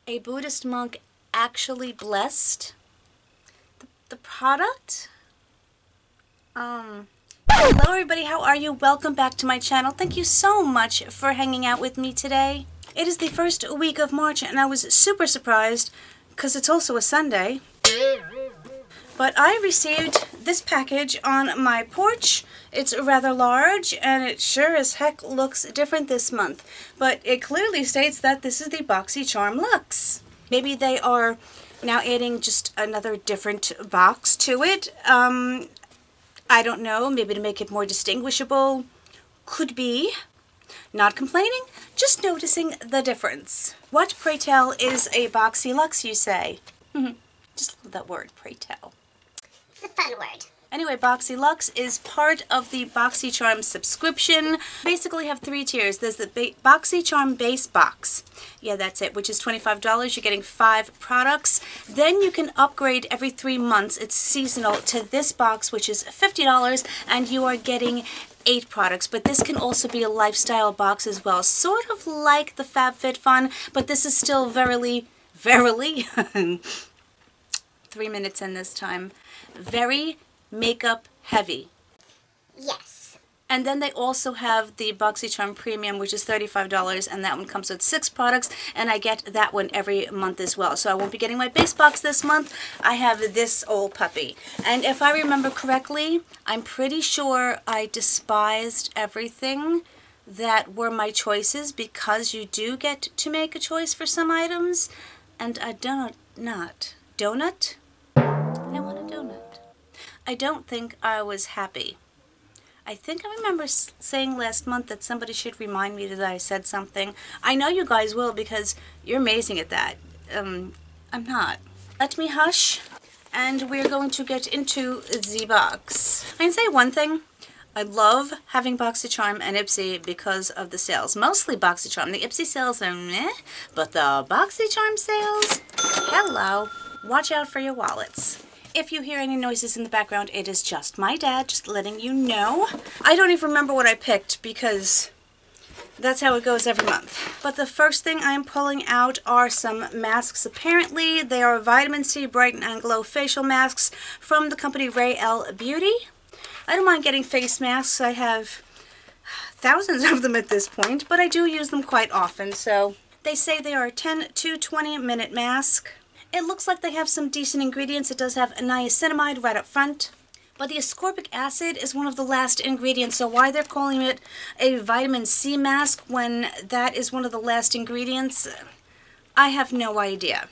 a Buddhist monk actually blessed the product. Hello everybody, how are you? Welcome back to my channel. Thank you so much for hanging out with me today. It is the first week of March and I was super surprised because it's also a Sunday. But I received this package on my porch. It's rather large and it sure as heck looks different this month. But it clearly states that this is the Boxycharm Luxe. Maybe they are now adding just another different box to it. I don't know, maybe to make it more distinguishable. Could be. Not complaining, just noticing the difference. What, pray tell, is a Boxyluxe, you say? Just love that word, pray tell. It's a fun word. Anyway, Boxyluxe is part of the Boxycharm subscription. Basically have three tiers. There's the Boxycharm base box. Yeah, that's it, which is $25. You're getting 5 products. Then you can upgrade every 3 months. It's seasonal to this box, which is $50, and you are getting 8 products. But this can also be a lifestyle box as well. Sort of like the FabFitFun, but this is still verily 3 minutes in this time. Very makeup heavy. Yes. And then they also have the Boxycharm Premium, which is $35, and that one comes with 6 products, and I get that one every month as well. So I won't be getting my base box this month. I have this old puppy. And if I remember correctly, I'm pretty sure I despised everything that were my choices because you do get to make a choice for some items. And I don't donut? I want a donut. I don't think I was happy. I think I remember saying last month that somebody should remind me that I said something. I know you guys will because you're amazing at that. I'm not. Let me hush, and we're going to get into the box. I can say one thing. I love having Boxycharm and Ipsy because of the sales. Mostly Boxycharm. The Ipsy sales are meh, but the Boxycharm sales, hello. Watch out for your wallets. If you hear any noises in the background, it is just my dad, just letting you know. I don't even remember what I picked because that's how it goes every month. But the first thing I'm pulling out are some masks. Apparently, they are vitamin C Brighten and Glow facial masks from the company Referral Beauty. I don't mind getting face masks. I have thousands of them at this point, but I do use them quite often. So they say they are a 10 to 20 minute mask. It looks like they have some decent ingredients. It does have niacinamide right up front. But the ascorbic acid is one of the last ingredients, so why they're calling it a vitamin C mask when that is one of the last ingredients, I have no idea.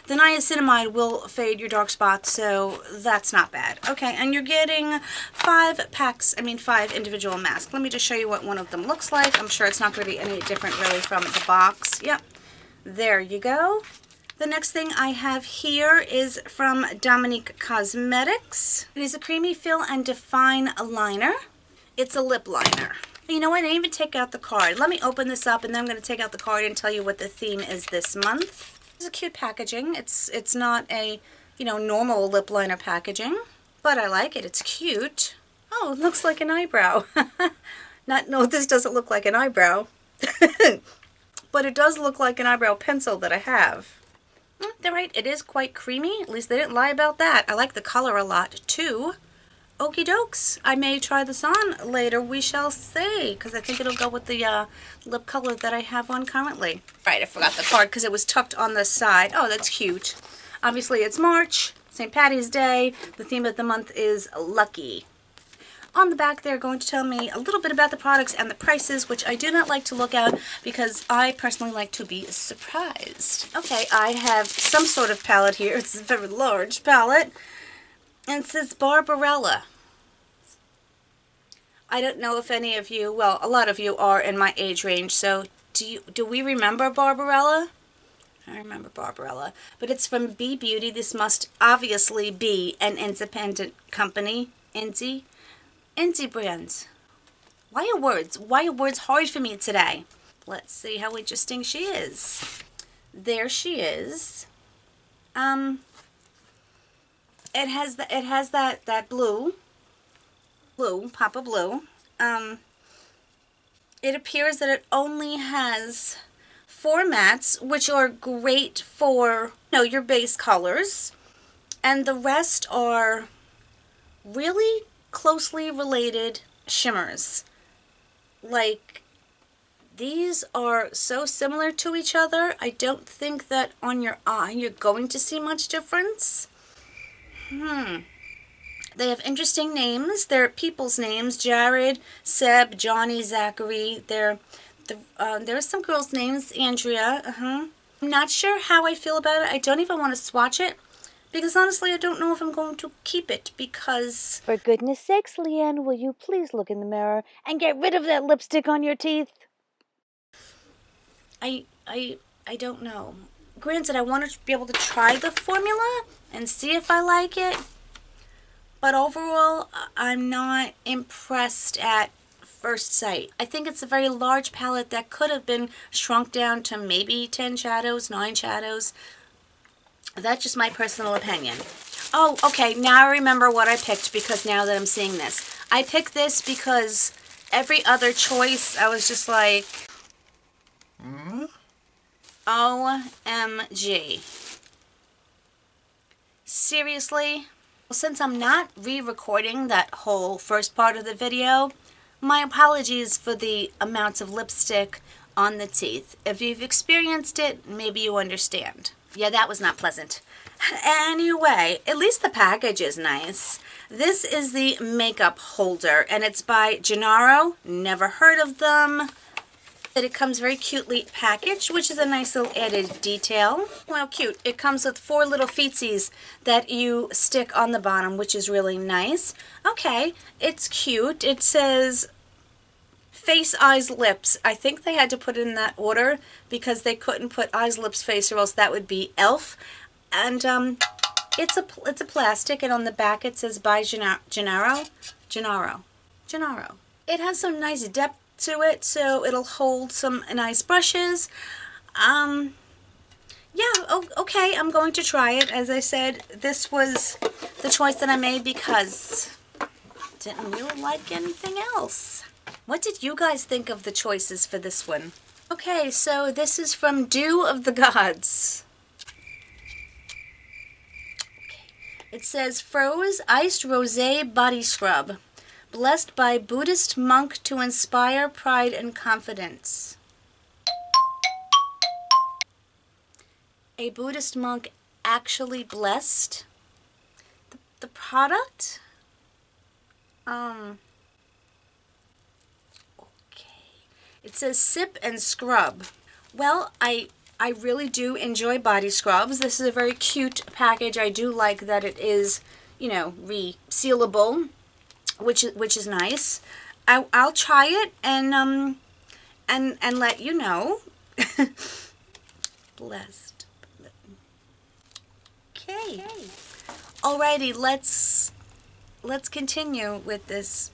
The niacinamide will fade your dark spots, so that's not bad. Okay, and you're getting 5 individual masks. Let me just show you what one of them looks like. I'm sure it's not going to be any different really from the box. Yep, there you go. The next thing I have here is from Dominique Cosmetics. It is a creamy fill and define liner. It's a lip liner. You know what? I didn't even take out the card. Let me open this up and then I'm going to take out the card and tell you what the theme is this month. It's a cute packaging. It's not a, normal lip liner packaging, but I like it. It's cute. Oh, it looks like an eyebrow. No, this doesn't look like an eyebrow. But it does look like an eyebrow pencil that I have. They're right, it is quite creamy. At least they didn't lie about that. I like the color a lot, too. Okie dokes. I may try this on later. We shall see, because I think it'll go with the lip color that I have on currently. Right, I forgot the card because it was tucked on the side. Oh, that's cute. Obviously, it's March, St. Patty's Day. The theme of the month is lucky. On the back, they're going to tell me a little bit about the products and the prices, which I do not like to look at because I personally like to be surprised. Okay, I have some sort of palette here. It's a very large palette. And it says Barbarella. I don't know if any of you, well, a lot of you are in my age range, so do we remember Barbarella? I remember Barbarella. But it's from B Beauty. This must obviously be an independent company. Inzy brands. Why are words hard for me today? Let's see how interesting she is. There she is. It has that blue, pop of blue. It appears that it only has 4 mattes, which are great for, you know, your base colors, and the rest are really closely related shimmers. Like, these are so similar to each other, I don't think that on your eye you're going to see much difference. They have interesting names. They're people's names: Jared, Seb, Johnny, Zachary. There's some girls' names: Andrea. I'm not sure how I feel about it. I don't even want to swatch it because honestly I don't know if I'm going to keep it because... For goodness sakes, Leann, will you please look in the mirror and get rid of that lipstick on your teeth? I don't know. Granted, I want to be able to try the formula and see if I like it. But overall, I'm not impressed at first sight. I think it's a very large palette that could have been shrunk down to maybe 10 shadows, 9 shadows. That's just my personal opinion. Oh, okay, now I remember what I picked, because now that I'm seeing this. I picked this because every other choice, I was just like, OMG. Seriously? Since I'm not re-recording that whole first part of the video, my apologies for the amounts of lipstick on the teeth. If you've experienced it, maybe you understand. Yeah, that was not pleasant. Anyway, at least the package is nice. This is the makeup holder, and it's by Gennaro. Never heard of them. That it comes very cutely packaged, which is a nice little added detail. Well, cute. It comes with 4 little feetsies that you stick on the bottom, which is really nice. Okay, it's cute. It says face, eyes, lips. I think they had to put it in that order because they couldn't put eyes, lips, face, or else that would be elf. And it's a plastic, and on the back it says by Gennaro. It has some nice depth to it, so it'll hold some nice brushes. Yeah, okay, I'm going to try it. As I said, this was the choice that I made because I didn't really like anything else. What did you guys think of the choices for this one? Okay, so this is from Dew of the Gods. Okay. It says Froze Iced Rosé Body Scrub. Blessed by Buddhist monk to inspire pride and confidence. A Buddhist monk actually blessed the product? Okay. It says sip and scrub. Well, I really do enjoy body scrubs. This is a very cute package. I do like that it is, you know, resealable, which is nice. I'll try it and let you know. Blessed. Okay. Alrighty, let's continue with this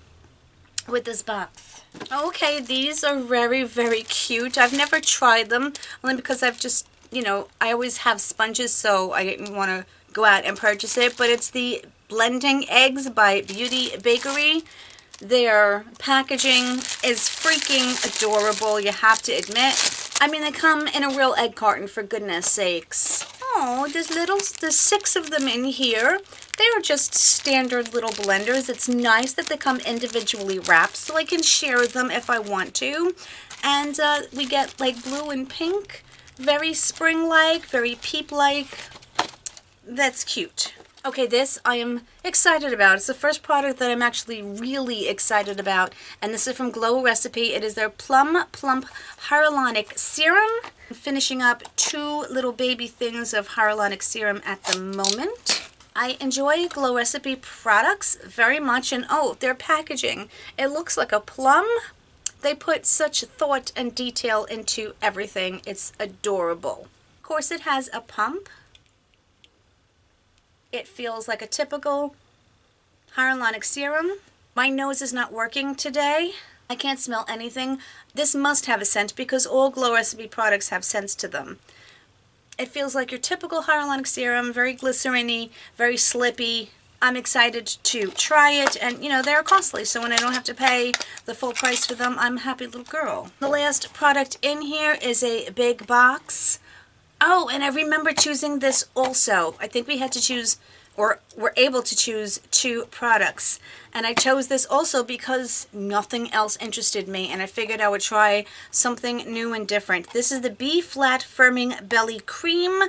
box. Okay, these are very, very cute. I've never tried them, only because I've just, you know, I always have sponges, so I didn't want to go out and purchase it. But it's the Blending Eggs by Beauty Bakery. Their packaging is freaking adorable, you have to admit. I mean, they come in a real egg carton, for goodness sakes. Oh, there's 6 of them in here. They are just standard little blenders. It's nice that they come individually wrapped so I can share them if I want to. And we get like blue and pink. Very spring-like, very peep-like. That's cute. Okay, this I am excited about. It's the first product that I'm actually really excited about. And this is from Glow Recipe. It is their Plum Plump Hyaluronic Serum. I'm finishing up 2 little baby things of hyaluronic serum at the moment. I enjoy Glow Recipe products very much, and oh, their packaging. It looks like a plum. They put such thought and detail into everything. It's adorable. Of course, it has a pump. It feels like a typical hyaluronic serum. My nose is not working today. I can't smell anything. This must have a scent because all Glow Recipe products have scents to them. It feels like your typical hyaluronic serum, very glycerin-y, very slippy. I'm excited to try it, and you know, they're costly, so when I don't have to pay the full price for them, I'm a happy little girl. The last product in here is a big box. Oh, and I remember choosing this also. I think we had to choose, or were able to choose 2 products. And I chose this also because nothing else interested me, and I figured I would try something new and different. This is the B-Flat Firming Belly Cream,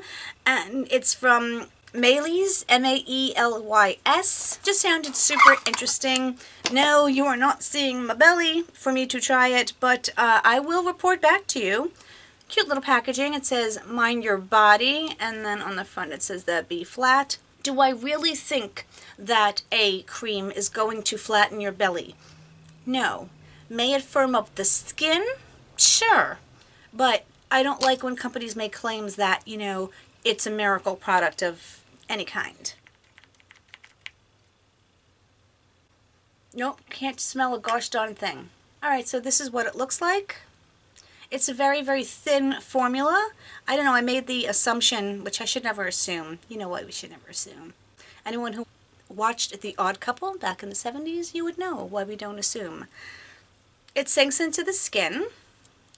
and it's from Maelys, M-A-E-L-Y-S. Just sounded super interesting. No, you are not seeing my belly for me to try it, but I will report back to you. Cute little packaging. It says, mind your body, and then on the front it says that B-Flat. Do I really think that a cream is going to flatten your belly? No. May it firm up the skin? Sure. But I don't like when companies make claims that, you know, it's a miracle product of any kind. Nope, can't smell a gosh darn thing. Alright, so this is what it looks like. It's a very, very thin formula. I don't know, I made the assumption, which I should never assume. You know what, we should never assume. Anyone who watched The Odd Couple back in the 70s, you would know why we don't assume. It sinks into the skin.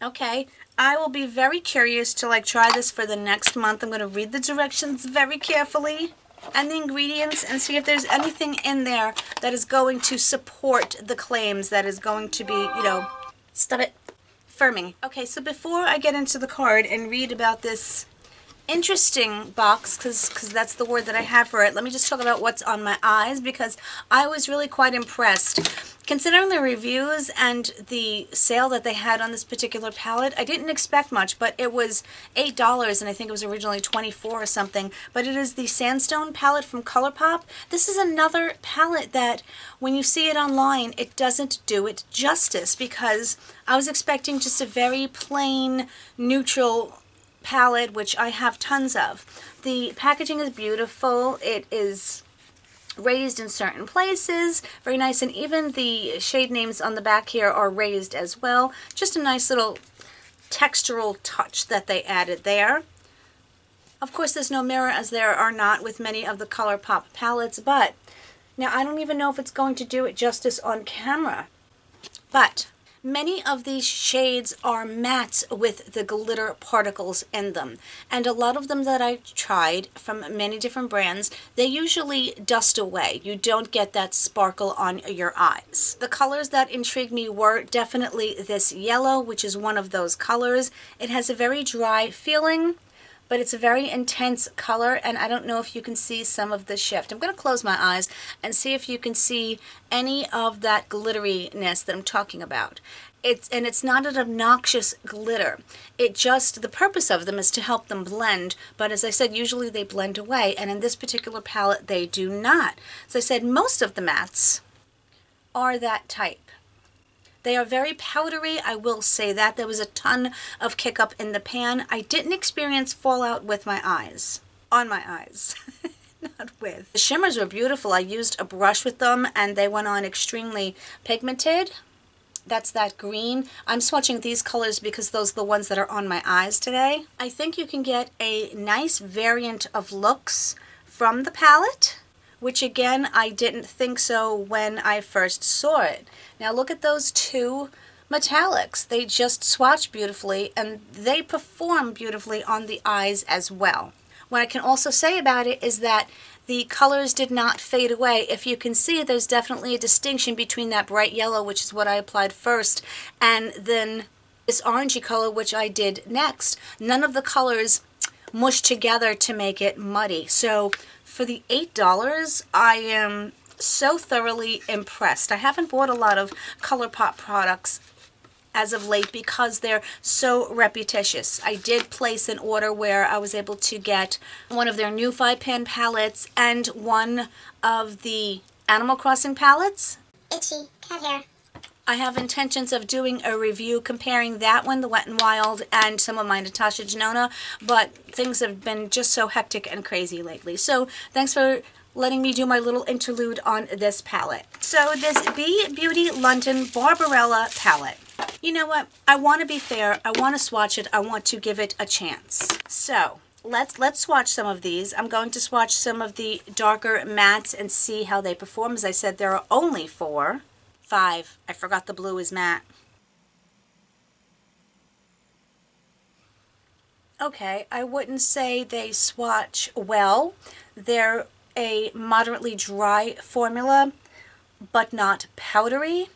Okay, I will be very curious to try this for the next month. I'm going to read the directions very carefully and the ingredients and see if there's anything in there that is going to support the claims, that is going to be, you know, stop it, firming. Okay, so before I get into the card and read about this interesting box, because that's the word that I have for it, let me just talk about what's on my eyes, because I was really quite impressed. Considering the reviews and the sale that they had on this particular palette, I didn't expect much, but it was $8, and I think it was originally $24 or something. But it is the Sandstone palette from ColourPop. This is another palette that, when you see it online, it doesn't do it justice, because I was expecting just a very plain, neutral palette, which I have tons of. The packaging is beautiful. It is raised in certain places, very nice, and even the shade names on the back here are raised as well. Just a nice little textural touch that they added there. Of course, there's no mirror, as there are not with many of the ColourPop palettes, but now I don't even know if it's going to do it justice on camera. But many of these shades are mattes with the glitter particles in them, and a lot of them that I tried from many different brands, they usually dust away. You don't get that sparkle on your eyes. The colors that intrigued me were definitely this yellow, which is one of those colors. It has a very dry feeling, but it's a very intense color, and I don't know if you can see some of the shift. I'm going to close my eyes and see if you can see any of that glitteriness that I'm talking about. It's not an obnoxious glitter. It just, the purpose of them is to help them blend, but as I said, usually they blend away, and in this particular palette, they do not. As I said, most of the mattes are that type. They are very powdery, I will say that. There was a ton of kick up in the pan. I didn't experience fallout with my eyes. On my eyes. Not with. The shimmers were beautiful. I used a brush with them, and they went on extremely pigmented. That's that green. I'm swatching these colors because those are the ones that are on my eyes today. I think you can get a nice variant of looks from the palette, which again, I didn't think so when I first saw it. Now look at those two metallics. They just swatch beautifully, and they perform beautifully on the eyes as well. What I can also say about it is that the colors did not fade away. If you can see, there's definitely a distinction between that bright yellow, which is what I applied first, and then this orangey color, which I did next. None of the colors mushed together to make it muddy. So for the $8, I am so thoroughly impressed. I haven't bought a lot of ColourPop products as of late because they're so repetitious. I did place an order where I was able to get one of their new 5-pan palettes and one of the Animal Crossing palettes. Itchy. Cat hair. I have intentions of doing a review comparing that one, the Wet n Wild, and some of my Natasha Denona, but things have been just so hectic and crazy lately. So thanks for letting me do my little interlude on this palette. So this B Beauty London Barbarella palette. You know what? I want to be fair. I want to swatch it. I want to give it a chance. So let's swatch some of these. I'm going to swatch some of the darker mattes and see how they perform. As I said, there are only 4. 5. I forgot the blue is matte. Okay, I wouldn't say they swatch well. They're a moderately dry formula, but not powdery.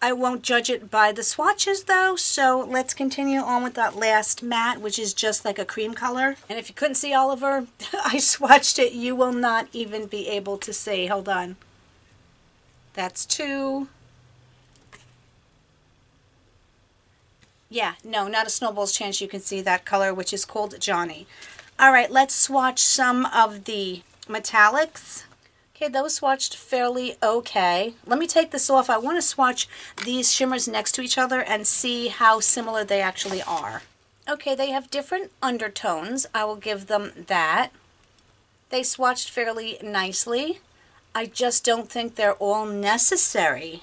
I won't judge it by the swatches though, so let's continue on with that last matte, which is just like a cream color. And if you couldn't see Oliver, I swatched it. You will not even be able to see. Hold on. That's 2. Yeah, no, not a snowball's chance you can see that color, which is called Johnny. All right, let's swatch some of the metallics. Okay, those swatched fairly okay. Let me take this off. I want to swatch these shimmers next to each other and see how similar they actually are. Okay, they have different undertones. I will give them that. They swatched fairly nicely. I just don't think they're all necessary.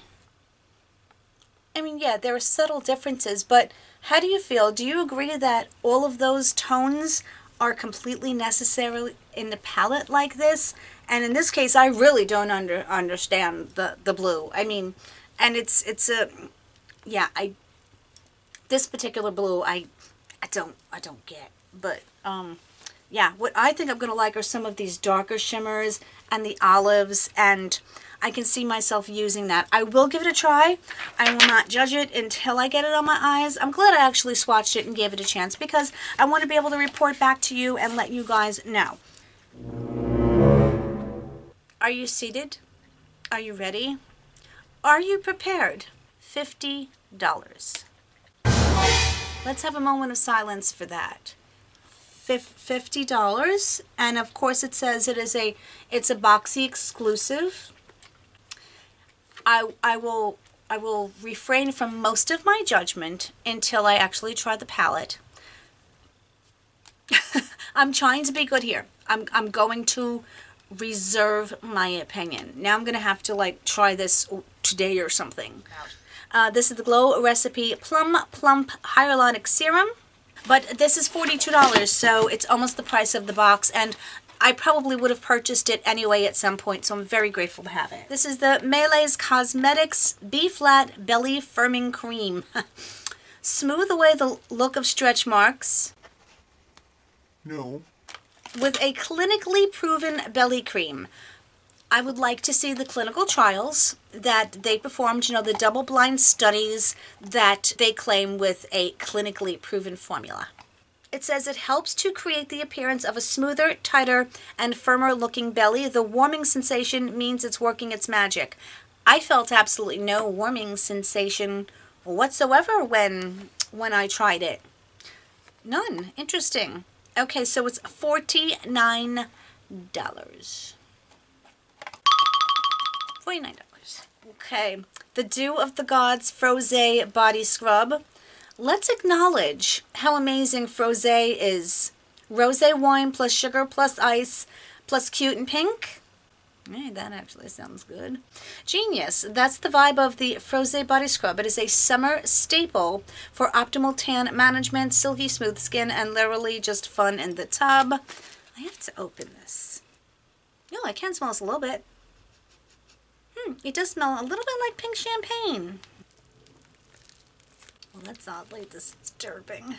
I mean, yeah, there are subtle differences, but how do you feel? Do you agree that all of those tones are completely necessary in the palette like this? And in this case, I really don't understand the blue. I mean, and it's a, yeah, this particular blue, I don't get. But, yeah, what I think I'm going to like are some of these darker shimmers and the olives, and I can see myself using that. I will give it a try. I will not judge it until I get it on my eyes. I'm glad I actually swatched it and gave it a chance because I want to be able to report back to you and let you guys know. Are you seated? Are you ready? Are you prepared? $50. Let's have a moment of silence for that. $50, and of course it says it's a Boxy exclusive. I will refrain from most of my judgment until I actually try the palette. I'm trying to be good here. I'm going to reserve my opinion. Now I'm gonna have to like try this today or something. This is the Glow Recipe Plum Plump Hyaluronic Serum, but this is $42, so it's almost the price of the box, and I probably would have purchased it anyway at some point, so I'm very grateful to have it. This is the Melee's Cosmetics B-Flat Belly Firming Cream. Smooth away the look of stretch marks. No. With a clinically proven belly cream. I would like to see the clinical trials that they performed, you know, the double-blind studies that they claim with a clinically proven formula. It says it helps to create the appearance of a smoother, tighter, and firmer looking belly. The warming sensation means it's working its magic. I felt absolutely no warming sensation whatsoever when I tried it. None. Interesting. Okay, so it's $49. $49. Okay, the Dew of the Gods Frosé Body Scrub. Let's acknowledge how amazing Frosé is. Rosé wine plus sugar plus ice plus cute and pink. Hey, that actually sounds good. Genius. That's the vibe of the Frosé Body Scrub. It is a summer staple for optimal tan management, silky smooth skin, and literally just fun in the tub. I have to open this. Oh, I can smell this a little bit. It does smell a little bit like pink champagne. Well, that's oddly disturbing.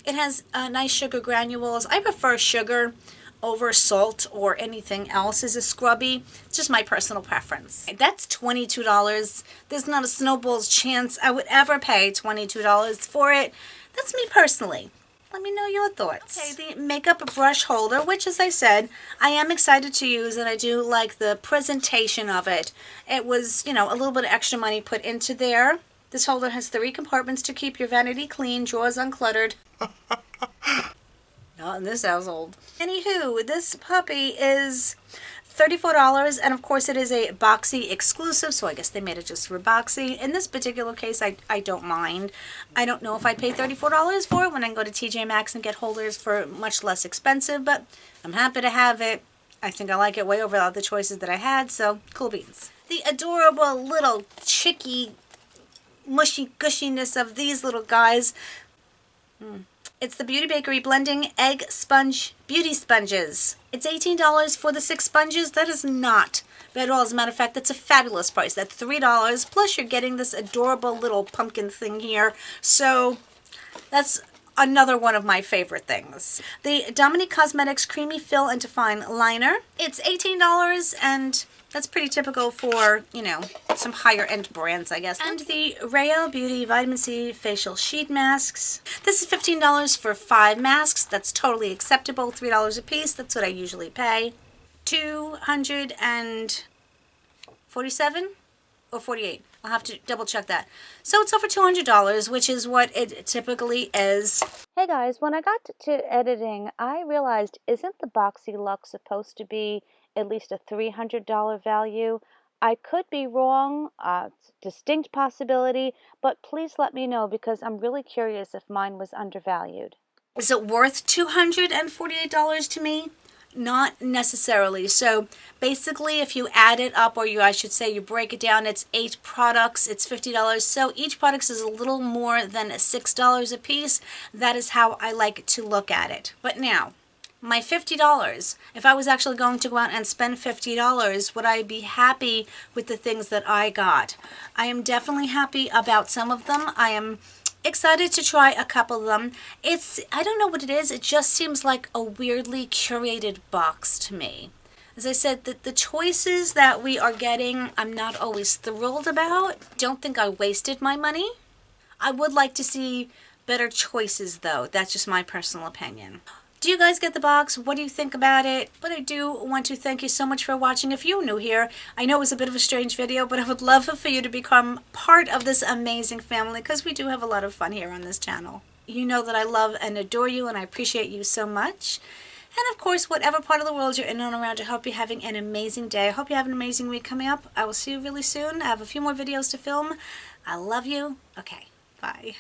It has nice sugar granules. I prefer sugar over salt or anything else as a scrubby. It's just my personal preference. That's $22. There's not a snowball's chance I would ever pay $22 for it. That's me personally. Let me know your thoughts. Okay, the makeup brush holder, which as I said, I am excited to use, and I do like the presentation of it. It was, you know, a little bit of extra money put into there. This holder has 3 compartments to keep your vanity clean, drawers uncluttered. Not in this household. Anywho, this puppy is $34, and of course it is a Boxy exclusive, so I guess they made it just for Boxy. In this particular case, I don't mind. I don't know if I'd pay $34 for it when I can go to TJ Maxx and get holders for much less expensive, but I'm happy to have it. I think I like it way over the other choices that I had, so cool beans. The adorable little chicky mushy gushiness of these little guys. It's the Beauty Bakery Blending Egg Sponge Beauty Sponges. It's $18 for the 6 sponges. That is not bad at all. As a matter of fact, that's a fabulous price. That's $3, plus you're getting this adorable little pumpkin thing here. So that's another one of my favorite things. The Dominique Cosmetics Creamy Fill and Define Liner. It's $18, and that's pretty typical for, you know, some higher end brands, I guess. And the Rhea Beauty Vitamin C Facial Sheet Masks. This is $15 for 5 masks. That's totally acceptable. $3 a piece. That's what I usually pay. $247 or $48. I'll have to double check that. So it's over $200, which is what it typically is. Hey guys, when I got to editing, I realized, isn't the Boxyluxe supposed to be at least a $300 value? I could be wrong, it's a distinct possibility, but please let me know because I'm really curious if mine was undervalued. Is it worth $248 to me? Not necessarily. So basically, if you add it up, or I should say you break it down, it's 8 products, it's $50. So each product is a little more than $6 a piece. That is how I like to look at it. But now, my $50, if I was actually going to go out and spend $50, would I be happy with the things that I got? I am definitely happy about some of them. I am excited to try a couple of them. I don't know what it is, it just seems like a weirdly curated box to me. As I said, the choices that we are getting, I'm not always thrilled about. Don't think I wasted my money. I would like to see better choices though. That's just my personal opinion. Do you guys get the box? What do you think about it? But I do want to thank you so much for watching. If you're new here, I know it was a bit of a strange video, but I would love for you to become part of this amazing family because we do have a lot of fun here on this channel. You know that I love and adore you and I appreciate you so much. And of course, whatever part of the world you're in and around, I hope you're having an amazing day. I hope you have an amazing week coming up. I will see you really soon. I have a few more videos to film. I love you. Okay, bye.